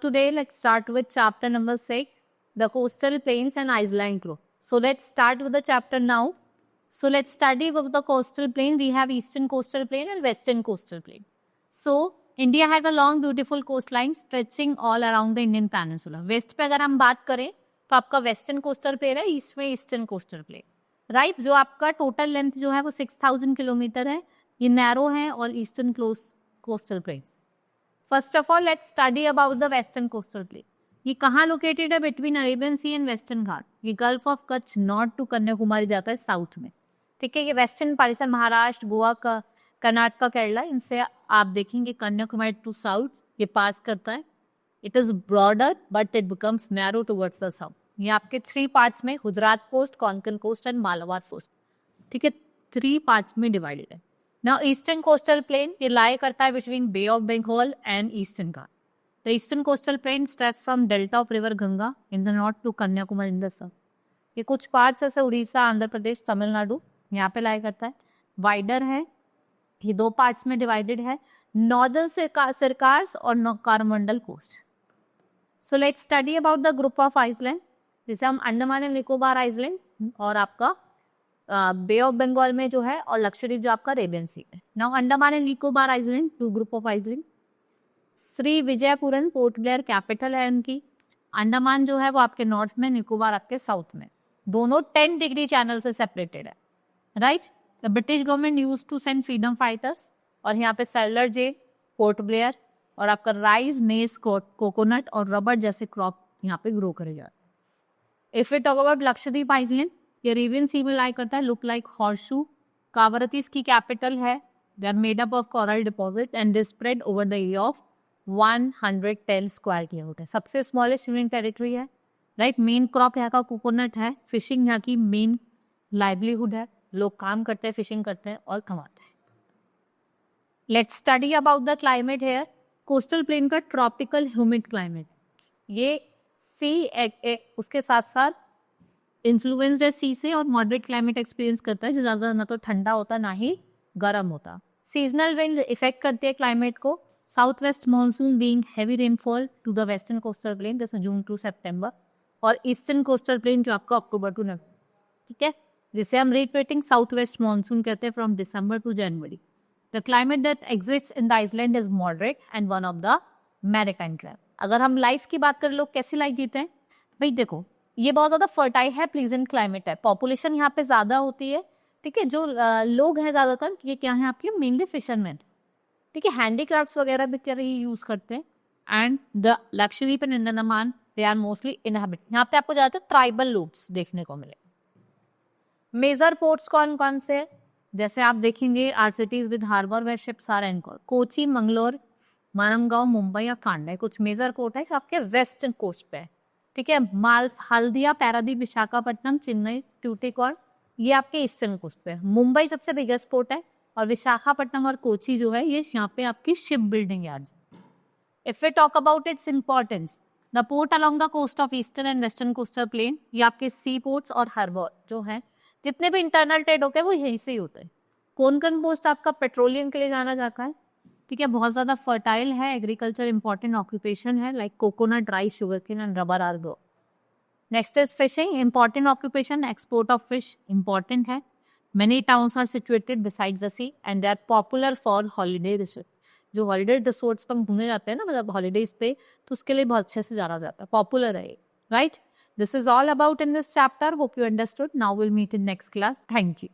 today, let's start with chapter number 6, the coastal plains and island group. So let's start with the chapter now. So let's study with the coastal plain. We have eastern coastal plain and western coastal plain. So India has a long beautiful coastline stretching all around the Indian peninsula. West पे अगर हम बात करें तो आपका western coastal plane है, east में eastern coastal plane, right. जो आपका टोटल लेंथ जो है वो 6000 किलोमीटर है. ये नैरो है और eastern coastal plains. First of all let's study about the western coastal plain. ये कहाँ लोकेटेड है? Between Arabian sea and western Ghat. ये gulf of Kutch north to Kanyakumari जाता है साउथ में. ठीक है, ये वेस्टर्न पाकिस्तान, महाराष्ट्र, गोवा का, कर्नाटका, केरला, इनसे आप देखेंगे कन्याकुमारी टू साउथ ये पास करता है. It is broader but it becomes narrow towards the south. ये आपके 3 पार्ट्स में, Gujarat coast, Konkan coast and Malabar coast. ठीक है, 3 पार्ट्स में डिवाइडेड है. नाउ ईस्टर्न कोस्टल प्लेन ये लाई करता है between bay of Bengal and eastern Ghat. The eastern coastal plain stretch from delta of river Ganga in the north to Kanyakumari in the south. ये कुछ parts ऐसे उड़ीसा, आंध्र प्रदेश, तमिलनाडु यहाँ पे लाई करता है. वाइडर है, ये 2 पार्ट्स में डिवाइडेड है, नॉर्दर्न सरकार्स और Coromandel coast. So let's study about the group of island. जैसे हम अंडमान एंड निकोबार आइसलैंड और आपका बे ऑफ बंगाल में जो है, और लक्षद्वीप जो आपका अरेबियन सी है. Now Andaman and Nicobar island 2 group of island. Shri Vijayapuram Port Blair capital है उनकी. अंडमान जो है वो आपके नॉर्थ में, निकोबार आपके साउथ में. दोनों 10 डिग्री चैनल से सेपरेटेड है, right. The British government use to send freedom fighters. और यहाँ पे सेलर जे, पोर्ट ब्लेयर और आपका राइस, मेज, कोकोनट और रबर जैसे क्रॉप यहाँ पे ग्रो करे जा रहे. If we talk about Lakshadweep island, ये अरेबियन सी में लाई करता है, लुक लाइक हॉर्सशू. कावरती इसकी कैपिटल है. They are made up of coral deposit and they spread over the area of 110 square kilometre. सबसे स्मॉलेस्ट यूनियन टेरिटरी है, right. Main crop यहाँ का कोकोनट है. फिशिंग यहाँ की मेन लाइवलीहुड है. लोग काम करते हैं, फिशिंग करते हैं और कमाते हैं. Let's study about the climate here. Coastal plain का ट्रॉपिकल ह्यूमिड क्लाइमेट. ये सी उसके साथ साथ इन्फ्लुएंस्ड है सी से और मॉडरेट क्लाइमेट एक्सपीरियंस करता है, जो ज़्यादा ना तो ठंडा होता ना ही गर्म होता. सीजनल विंड इफेक्ट करती है क्लाइमेट को. South west monsoon being heavy rainfall to the western coastal plain जैसे जून टू सितंबर, और ईस्टर्न कोस्टल प्लेन जो आपका अक्टूबर टू नवंबर. ठीक है, जिसे हम रिपीटिंग साउथ वेस्ट मानसून कहते हैं from December to January. The climate that exists in the island is moderate and one of the maritime climate. अगर हम लाइफ की बात करें, लोग कैसी लाइफ जीते हैं भाई, देखो ये बहुत ज़्यादा फर्टाइल है, प्लीजेंट क्लाइमेट है. पॉपुलेशन यहाँ पे ज़्यादा होती है. ठीक है, जो लोग हैं ज़्यादातर ये क्या है आपके, मेनली फिशरमैन. ठीक है, हैंडीक्राफ्ट्स वगैरह भी क्या यूज़ करते हैं. And the Lakshadweep and Andaman they are mostly inhabit. यहाँ पे आपको ज़्यादातर ट्राइबल लोग्स देखने को मिले. मेजर पोर्ट्स कौन कौन से हैं? जैसे आप देखेंगे are cities with harbour where ships are anchor. Kochi, Mangalore, Marmagao, Mumbai या कांडा कुछ मेजर पोर्ट है आपके वेस्टर्न कोस्ट पे. ठीक है, हल्दिया, पैरादीप, विशाखापट्टनम, चेन्नई, ट्यूटिकॉर्न ये आपके ईस्टर्न कोस्ट पे. मुंबई सबसे बिगेस्ट पोर्ट है और विशाखापट्टनम और कोची जो है ये यहाँ पे आपकी ship building yards. If we talk about its importance, the port along the coast of eastern and western coastal plain, ये आपके सी पोर्ट्स और हार्बर जो है, जितने भी इंटरनल ट्रेड होते हैं वो यहीं से ही होते हैं. कोंकण कोस्ट आपका पेट्रोलियम के लिए जाना जाता है. ठीक है, बहुत ज़्यादा फर्टाइल है. एग्रीकल्चर इंपॉर्टेंट ऑक्यूपेशन है, like coconut, rice, sugar cane and rubber are grow. Next is fishing, important occupation. Export of fish important है. Many towns are situated beside the sea and they are popular for holiday resort. जो holiday resorts पर घूमने जाते हैं ना, मतलब holidays पे, तो उसके लिए बहुत अच्छे से जाना जाता है, पॉपुलर है, right. This is all about in this chapter. Hope you understood. Now we'll meet in next class. Thank you.